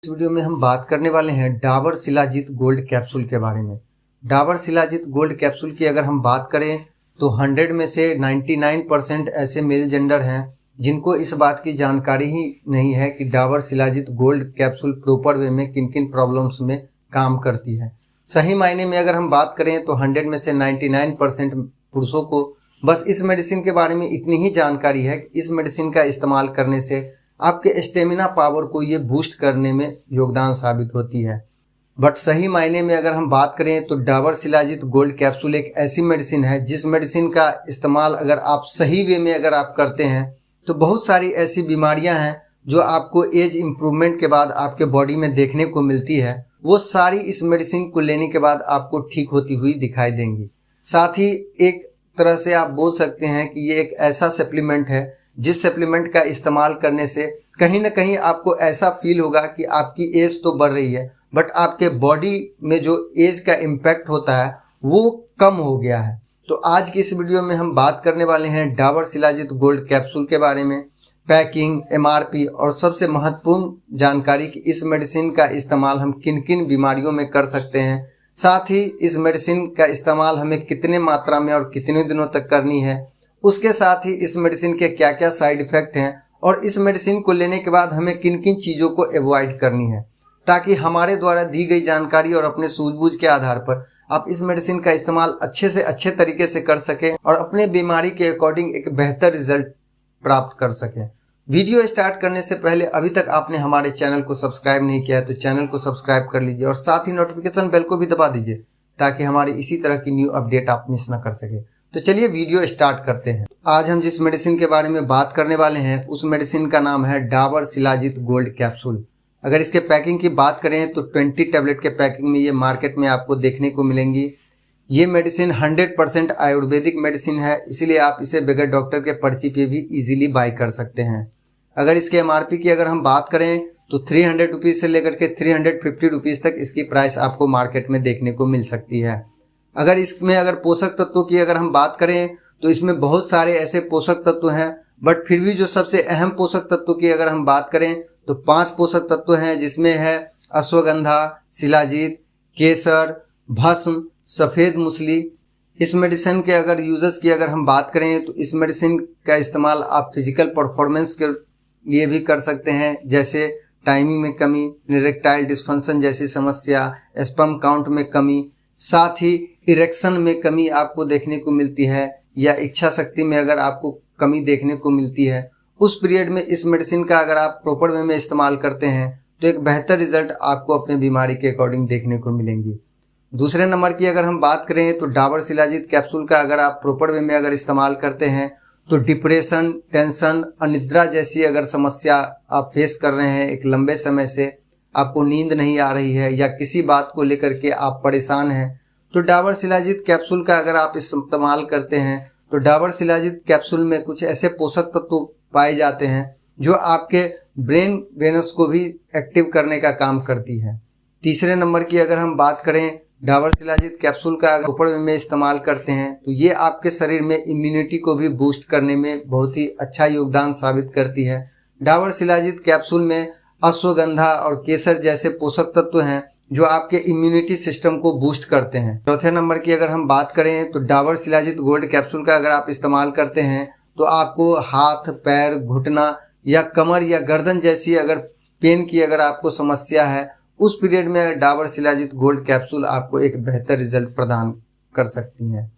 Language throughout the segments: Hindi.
इस वीडियो में हम बात करने वाले हैं डाबर शिलाजीत गोल्ड कैप्सूल के बारे में। डाबर शिलाजीत गोल्ड कैप्सूल की अगर हम बात करें तो 100 में से 99% ऐसे मेल जेंडर हैं जिनको इस बात की जानकारी ही नहीं है कि Dabur shilajit gold capsule proper way में किन किन प्रॉब्लम्स में काम करती है। सही मायने में अगर हम बात करें तो 100 में से 99% पुरुषों को बस इस मेडिसिन के बारे में इतनी ही जानकारी है कि इस मेडिसिन का इस्तेमाल करने से आपके स्टेमिना पावर को ये बूस्ट करने में योगदान साबित होती है। बट सही मायने में अगर हम बात करें तो डाबर शिलाजीत गोल्ड कैप्सूल एक ऐसी मेडिसिन है जिस मेडिसिन का इस्तेमाल अगर आप सही वे में अगर आप करते हैं तो बहुत सारी ऐसी बीमारियां हैं जो आपको एज इम्प्रूवमेंट के बाद आपके बॉडी में देखने को मिलती है, वो सारी इस मेडिसिन को लेने के बाद आपको ठीक होती हुई दिखाई देंगी। साथ ही एक तरह से आप बोल सकते हैं कि ये एक ऐसा सप्लीमेंट है जिस सप्लीमेंट का इस्तेमाल करने से कहीं ना कहीं आपको ऐसा फील होगा कि आपकी एज तो बढ़ रही है बट आपके बॉडी में जो एज का इम्पैक्ट होता है वो कम हो गया है। तो आज की इस वीडियो में हम बात करने वाले हैं डाबर शिलाजीत गोल्ड कैप्सूल के बारे में, पैकिंग, एमआरपी और सबसे महत्वपूर्ण जानकारी कि इस मेडिसिन का इस्तेमाल हम किन किन बीमारियों में कर सकते हैं, साथ ही इस मेडिसिन का इस्तेमाल हमें कितने मात्रा में और कितने दिनों तक करनी है, उसके साथ ही इस मेडिसिन के क्या क्या साइड इफ़ेक्ट हैं और इस मेडिसिन को लेने के बाद हमें किन किन चीज़ों को अवॉइड करनी है, ताकि हमारे द्वारा दी गई जानकारी और अपने सूझबूझ के आधार पर आप इस मेडिसिन का इस्तेमाल अच्छे से अच्छे तरीके से कर सकें और अपने बीमारी के अकॉर्डिंग एक बेहतर रिजल्ट प्राप्त कर सकें। वीडियो स्टार्ट करने से पहले अभी तक आपने हमारे चैनल को सब्सक्राइब नहीं किया है तो चैनल को सब्सक्राइब कर लीजिए और साथ ही नोटिफिकेशन बेल को भी दबा दीजिए ताकि हमारी इसी तरह की न्यू अपडेट आप मिस ना कर सके। तो चलिए वीडियो स्टार्ट करते हैं। आज हम जिस मेडिसिन के बारे में बात करने वाले हैं उस मेडिसिन का नाम है डाबर शिलाजीत गोल्ड कैप्सूल। अगर इसके पैकिंग की बात करें तो 20 टैबलेट के पैकिंग में ये मार्केट में आपको देखने को मिलेंगी। ये मेडिसिन 100% आयुर्वेदिक मेडिसिन है, इसलिए आप इसे बगैर डॉक्टर के पर्ची पे भी इजीली बाय कर सकते हैं। अगर इसके एमआरपी की अगर हम बात करें तो 300 रुपीज़ से लेकर के 350 रुपीज़ तक इसकी प्राइस आपको मार्केट में देखने को मिल सकती है। अगर इसमें अगर पोषक तत्वों की अगर हम बात करें तो इसमें बहुत सारे ऐसे पोषक तत्व हैं, बट फिर भी जो सबसे अहम पोषक तत्वों की अगर हम बात करें तो 5 पोषक तत्व हैं, जिसमें है अश्वगंधा, शिलाजीत, केसर, भस्म, सफ़ेद मूसली। इस मेडिसिन के अगर यूजर्स की अगर हम बात करें तो इस मेडिसिन का इस्तेमाल आप फिजिकल परफॉर्मेंस के लिए भी कर सकते हैं, जैसे टाइमिंग में कमी, इरेक्टाइल डिस्फंक्शन जैसी समस्या, स्पर्म काउंट में कमी, साथ ही इरेक्शन में कमी आपको देखने को मिलती है या इच्छा शक्ति में अगर आपको कमी देखने को मिलती है, उस पीरियड में इस मेडिसिन का अगर आप प्रॉपर वे में इस्तेमाल करते हैं तो एक बेहतर रिजल्ट आपको अपने बीमारी के अकॉर्डिंग देखने को मिलेंगी। दूसरे नंबर की अगर हम बात करें तो डाबर शिलाजीत कैप्सूल का अगर आप प्रॉपर वे में अगर इस्तेमाल करते हैं तो डिप्रेशन, टेंशन, अनिद्रा जैसी अगर समस्या आप फेस कर रहे हैं, एक लंबे समय से आपको नींद नहीं आ रही है या किसी बात को लेकर के आप परेशान हैं, तो डाबर शिलाजीत कैप्सूल का अगर आप इस्तेमाल करते हैं तो डाबर शिलाजीत कैप्सूल में कुछ ऐसे पोषक तत्व पाए जाते हैं जो आपके ब्रेन वेनस को भी एक्टिव करने का काम करती है। तीसरे नंबर की अगर हम बात करें डाबर शिलाजीत कैप्सूल का अगर प्रॉपर वे में इस्तेमाल करते हैं तो ये आपके शरीर में इम्यूनिटी को भी बूस्ट करने में बहुत ही अच्छा योगदान साबित करती है। डाबर शिलाजीत कैप्सूल में अश्वगंधा और केसर जैसे पोषक तत्व हैं जो आपके इम्यूनिटी सिस्टम को बूस्ट करते हैं। चौथे नंबर की अगर हम बात करें तो डाबर शिलाजीत गोल्ड कैप्सूल का अगर आप इस्तेमाल करते हैं तो आपको हाथ, पैर, घुटना या कमर या गर्दन जैसी अगर पेन की अगर आपको समस्या है, उस पीरियड में डाबर शिलाजीत गोल्ड कैप्सूल आपको एक बेहतर रिजल्ट प्रदान कर सकती हैं।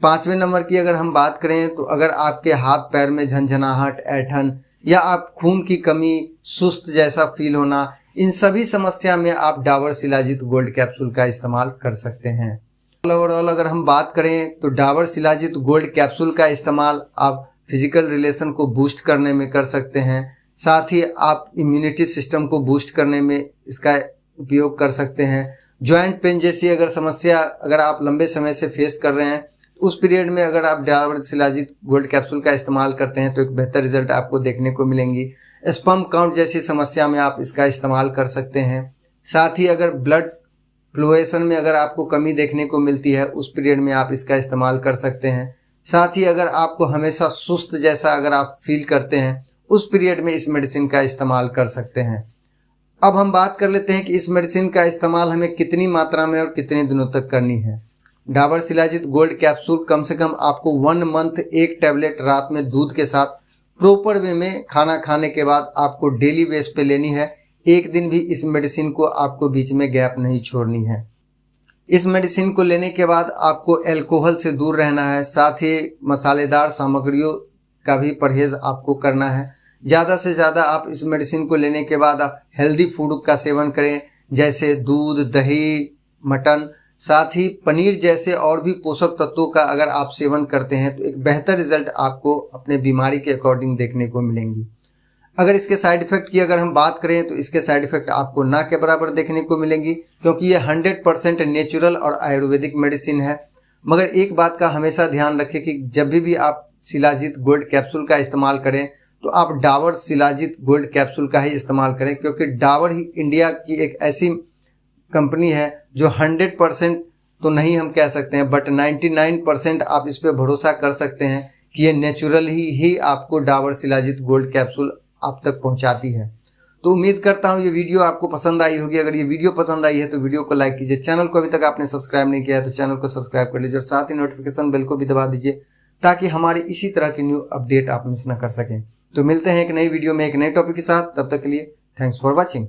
पांचवें नंबर की अगर हम बात करें तो अगर आपके हाथ पैर में झंझनाहट, ऐंठन या आप खून की कमी, सुस्त जैसा फील होना, इन सभी समस्या में आप डाबर शिलाजीत गोल्ड कैप्सूल का इस्तेमाल कर सकते हैं। ओवरऑल अगर हम बात करें तो डाबर शिलाजीत गोल्ड कैप्सूल का इस्तेमाल आप फिजिकल रिलेशन को बूस्ट करने में कर सकते हैं, साथ ही आप इम्यूनिटी सिस्टम को बूस्ट करने में इसका उपयोग कर सकते हैं। जॉइंट पेन जैसी अगर समस्या अगर आप लंबे समय से फेस कर रहे हैं, उस पीरियड में अगर आप डाबर शिलाजीत गोल्ड कैप्सूल का इस्तेमाल करते हैं तो एक बेहतर रिजल्ट आपको देखने को मिलेंगी। स्पर्म काउंट जैसी समस्या में आप इसका इस्तेमाल कर सकते हैं। साथ ही अगर ब्लड फ्लोएशन में अगर आपको कमी देखने को मिलती है, उस पीरियड में आप इसका इस्तेमाल कर सकते हैं। साथ ही अगर आपको हमेशा सुस्त जैसा अगर आप फील करते हैं, उस पीरियड में इस मेडिसिन का इस्तेमाल कर सकते हैं। अब हम बात कर लेते हैं कि इस मेडिसिन का इस्तेमाल हमें कितनी मात्रा में और कितने दिनों तक करनी है। डाबर शिलाजीत गोल्ड कैप्सूल कम से कम आपको 1 मंथ एक टैबलेट रात में दूध के साथ प्रॉपर वे में खाना खाने के बाद आपको डेली बेस पे लेनी है। एक दिन भी इस मेडिसिन को आपको बीच में गैप नहीं छोड़नी है। इस मेडिसिन को लेने के बाद आपको अल्कोहल से दूर रहना है, साथ ही मसालेदार सामग्रियों का भी परहेज आपको करना है। ज़्यादा से ज़्यादा आप इस मेडिसिन को लेने के बाद आप हेल्दी फूड का सेवन करें, जैसे दूध, दही, मटन, साथ ही पनीर जैसे और भी पोषक तत्वों का अगर आप सेवन करते हैं तो एक बेहतर रिजल्ट आपको अपने बीमारी के अकॉर्डिंग देखने को मिलेंगी। अगर इसके साइड इफेक्ट की अगर हम बात करें तो इसके साइड इफेक्ट आपको ना के बराबर देखने को मिलेंगी, क्योंकि ये 100% नेचुरल और आयुर्वेदिक मेडिसिन है। मगर एक बात का हमेशा ध्यान रखें कि जब भी आप शिलाजीत गोल्ड कैप्सूल का इस्तेमाल करें तो आप डाबर शिलाजीत गोल्ड कैप्सूल का ही इस्तेमाल करें, क्योंकि डाबर ही इंडिया की एक ऐसी कंपनी है जो 100% तो नहीं हम कह सकते हैं, बट 99% आप इस पर भरोसा कर सकते हैं कि ये नेचुरल ही आपको डाबर शिलाजीत गोल्ड कैप्सूल आप तक पहुंचाती है। तो उम्मीद करता हूँ ये वीडियो आपको पसंद आई होगी। अगर ये वीडियो पसंद आई है तो वीडियो को लाइक कीजिए। चैनल को अभी तक आपने सब्सक्राइब नहीं किया है तो चैनल को सब्सक्राइब कर लीजिए और साथ ही नोटिफिकेशन बेल को भी दबा दीजिए, ताकि हमारी इसी तरह की न्यू अपडेट आप मिस ना कर सकें। तो मिलते हैं एक नई वीडियो में एक नए टॉपिक के साथ। तब तक के लिए थैंक्स फॉर वॉचिंग।